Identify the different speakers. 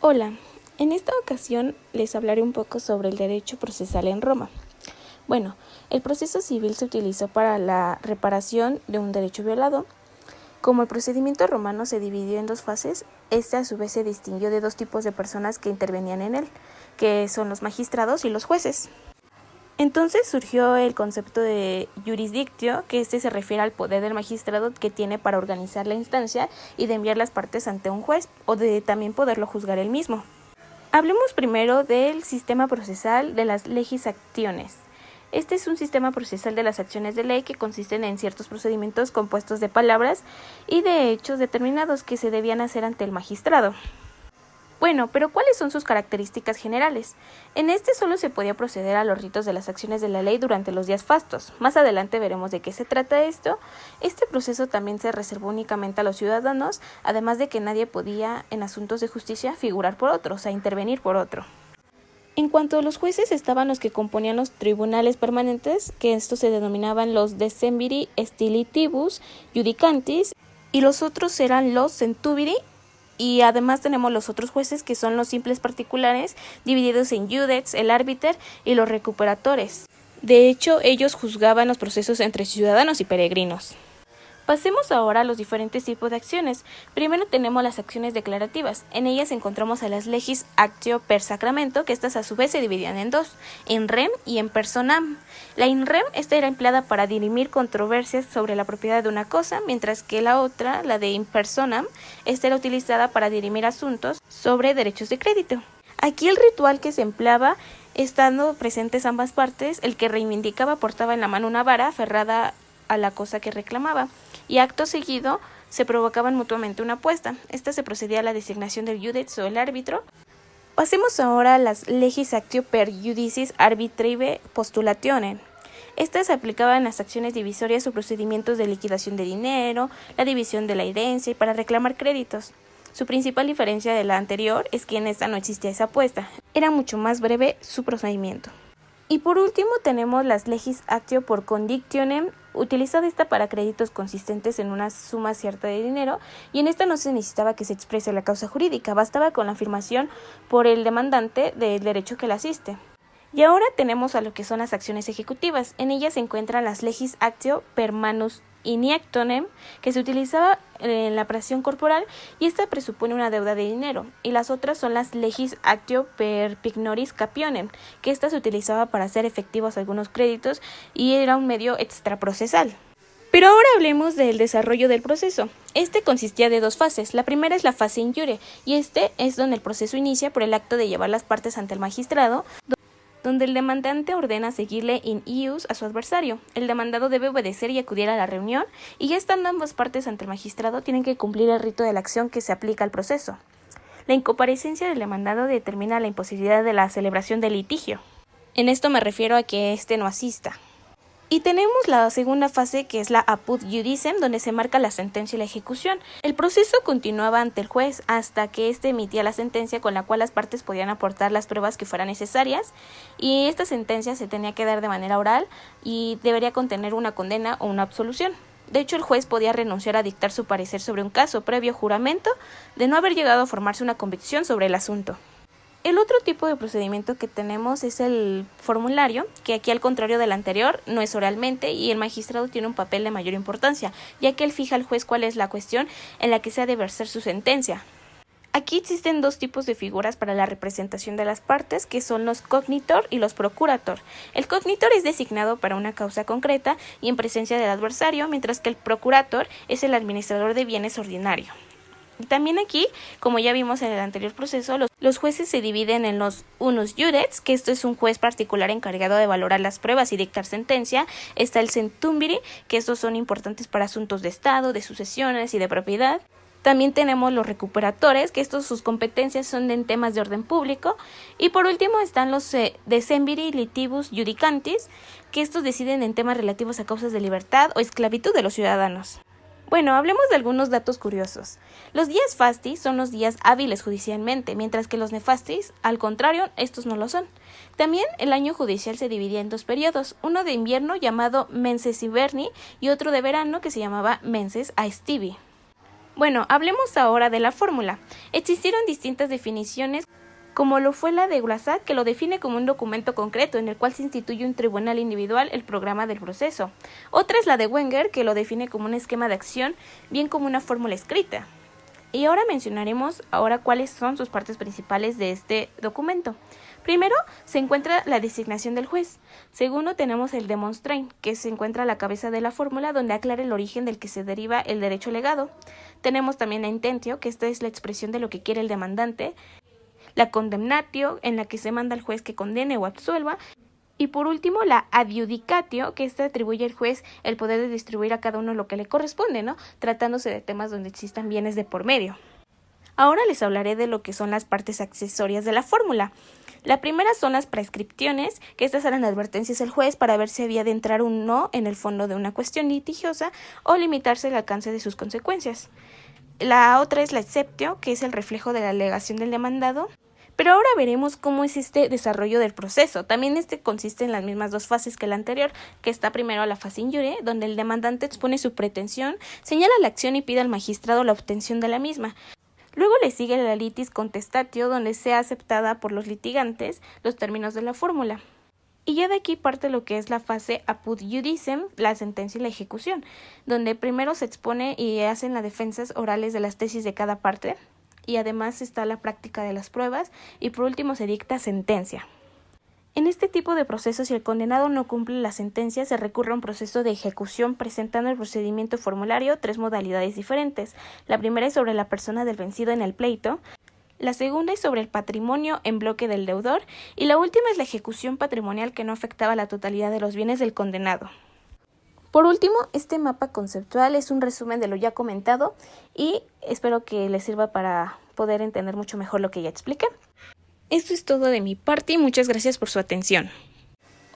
Speaker 1: Hola, en esta ocasión les hablaré un poco sobre el derecho procesal en Roma. Bueno, el proceso civil se utilizó para la reparación de un derecho violado. Como el procedimiento romano se dividió en dos fases, este a su vez se distinguió de dos tipos de personas que intervenían en él, que son los magistrados y los jueces. Entonces surgió el concepto de jurisdictio, que se refiere al poder del magistrado que tiene para organizar la instancia y de enviar las partes ante un juez, o de también poderlo juzgar él mismo. Hablemos primero del sistema procesal de las legis actiones. Este es un sistema procesal de las acciones de ley que consisten en ciertos procedimientos compuestos de palabras y de hechos determinados que se debían hacer ante el magistrado. Bueno, pero ¿cuáles son sus características generales? En este solo se podía proceder a los ritos de las acciones de la ley durante los días fastos. Más adelante veremos de qué se trata esto. Este proceso también se reservó únicamente a los ciudadanos, además de que nadie podía, en asuntos de justicia, figurar por otro, o sea, intervenir por otro. En cuanto a los jueces, estaban los que componían los tribunales permanentes, que estos se denominaban los decemviri stilitibus judicantis, y los otros eran los centubiri. Y además tenemos los otros jueces, que son los simples particulares, divididos en iudex, el árbiter y los recuperatores. De hecho, ellos juzgaban los procesos entre ciudadanos y peregrinos. Pasemos ahora a los diferentes tipos de acciones. Primero tenemos las acciones declarativas. En ellas encontramos a las legis actio per sacramento, que estas a su vez se dividían en dos, en rem y en personam. La in rem, esta era empleada para dirimir controversias sobre la propiedad de una cosa, mientras que la otra, la de in personam, esta era utilizada para dirimir asuntos sobre derechos de crédito. Aquí el ritual que se empleaba, estando presentes ambas partes, el que reivindicaba portaba en la mano una vara aferrada a la cosa que reclamaba, y acto seguido se provocaban mutuamente una apuesta. Esta se procedía a la designación del iudex o el árbitro. Pasemos ahora a las legis actio per iudicis arbitrae postulationem. Estas se aplicaban en las acciones divisorias o procedimientos de liquidación de dinero, la división de la herencia y para reclamar créditos. Su principal diferencia de la anterior es que en esta no existía esa apuesta, era mucho más breve su procedimiento. Y por último tenemos las legis actio por condictionem, utilizada esta para créditos consistentes en una suma cierta de dinero, y en esta no se necesitaba que se exprese la causa jurídica, bastaba con la afirmación por el demandante del derecho que la asiste. Y ahora tenemos a lo que son las acciones ejecutivas. En ellas se encuentran las legis actio per manus iniectionem, que se utilizaba en la presión corporal, y esta presupone una deuda de dinero, y las otras son las legis actio per pignoris capionem, que esta se utilizaba para hacer efectivos algunos créditos y era un medio extraprocesal. Pero ahora hablemos del desarrollo del proceso. Este consistía de dos fases. La primera es la fase in iure, y este es donde el proceso inicia por el acto de llevar las partes ante el magistrado, donde el demandante ordena seguirle in ius a su adversario. El demandado debe obedecer y acudir a la reunión, y ya estando ambas partes ante el magistrado tienen que cumplir el rito de la acción que se aplica al proceso. La incomparecencia del demandado determina la imposibilidad de la celebración del litigio. En esto me refiero a que éste no asista. Y tenemos la segunda fase, que es la apud iudicem, donde se marca la sentencia y la ejecución. El proceso continuaba ante el juez hasta que éste emitía la sentencia, con la cual las partes podían aportar las pruebas que fueran necesarias, y esta sentencia se tenía que dar de manera oral y debería contener una condena o una absolución. De hecho, el juez podía renunciar a dictar su parecer sobre un caso previo juramento de no haber llegado a formarse una convicción sobre el asunto. El otro tipo de procedimiento que tenemos es el formulario, que aquí, al contrario del anterior, no es oralmente, y el magistrado tiene un papel de mayor importancia, ya que él fija al juez cuál es la cuestión en la que se ha de versar su sentencia. Aquí existen dos tipos de figuras para la representación de las partes, que son los cognitor y los procurator. El cognitor es designado para una causa concreta y en presencia del adversario, mientras que el procurator es el administrador de bienes ordinario. También aquí, como ya vimos en el anterior proceso, los jueces se dividen en los unus iudex, que esto es un juez particular encargado de valorar las pruebas y dictar sentencia. Está el centumbiri, que estos son importantes para asuntos de estado, de sucesiones y de propiedad. También tenemos los recuperatores, que sus competencias son en temas de orden público. Y por último están los decemviri litibus judicantis, que estos deciden en temas relativos a causas de libertad o esclavitud de los ciudadanos. Bueno, hablemos de algunos datos curiosos. Los días fasti son los días hábiles judicialmente, mientras que los nefastis, al contrario, estos no lo son. También el año judicial se dividía en dos periodos, uno de invierno llamado menses inverni y otro de verano que se llamaba menses aestivi. Bueno, hablemos ahora de la fórmula. Existieron distintas definiciones, como lo fue la de Grassac, que lo define como un documento concreto en el cual se instituye un tribunal individual el programa del proceso. Otra es la de Wenger, que lo define como un esquema de acción, bien como una fórmula escrita. Y ahora mencionaremos cuáles son sus partes principales de este documento. Primero, se encuentra la designación del juez. Segundo, tenemos el demonstrain, que se encuentra a la cabeza de la fórmula donde aclara el origen del que se deriva el derecho legado. Tenemos también la intentio, que esta es la expresión de lo que quiere el demandante. La condemnatio, en la que se manda al juez que condene o absuelva. Y por último, la adjudicatio, que esta atribuye al juez el poder de distribuir a cada uno lo que le corresponde, tratándose de temas donde existan bienes de por medio. Ahora les hablaré de lo que son las partes accesorias de la fórmula. La primera son las prescripciones, que estas eran advertencias al juez para ver si había de entrar un no en el fondo de una cuestión litigiosa o limitarse el alcance de sus consecuencias. La otra es la exceptio, que es el reflejo de la alegación del demandado. Pero ahora veremos cómo es este desarrollo del proceso. También este consiste en las mismas dos fases que la anterior, que está primero la fase injurie, donde el demandante expone su pretensión, señala la acción y pide al magistrado la obtención de la misma. Luego le sigue la litis contestatio, donde sea aceptada por los litigantes los términos de la fórmula. Y ya de aquí parte lo que es la fase apud judicem, la sentencia y la ejecución, donde primero se expone y hacen las defensas orales de las tesis de cada parte, y además está la práctica de las pruebas, y por último se dicta sentencia. En este tipo de procesos, si el condenado no cumple la sentencia, se recurre a un proceso de ejecución presentando el procedimiento formulario 3 modalidades diferentes. La primera es sobre la persona del vencido en el pleito, la segunda es sobre el patrimonio en bloque del deudor, y la última es la ejecución patrimonial que no afectaba la totalidad de los bienes del condenado. Por último, este mapa conceptual es un resumen de lo ya comentado y espero que les sirva para poder entender mucho mejor lo que ya expliqué. Esto es todo de mi parte y muchas gracias por su atención.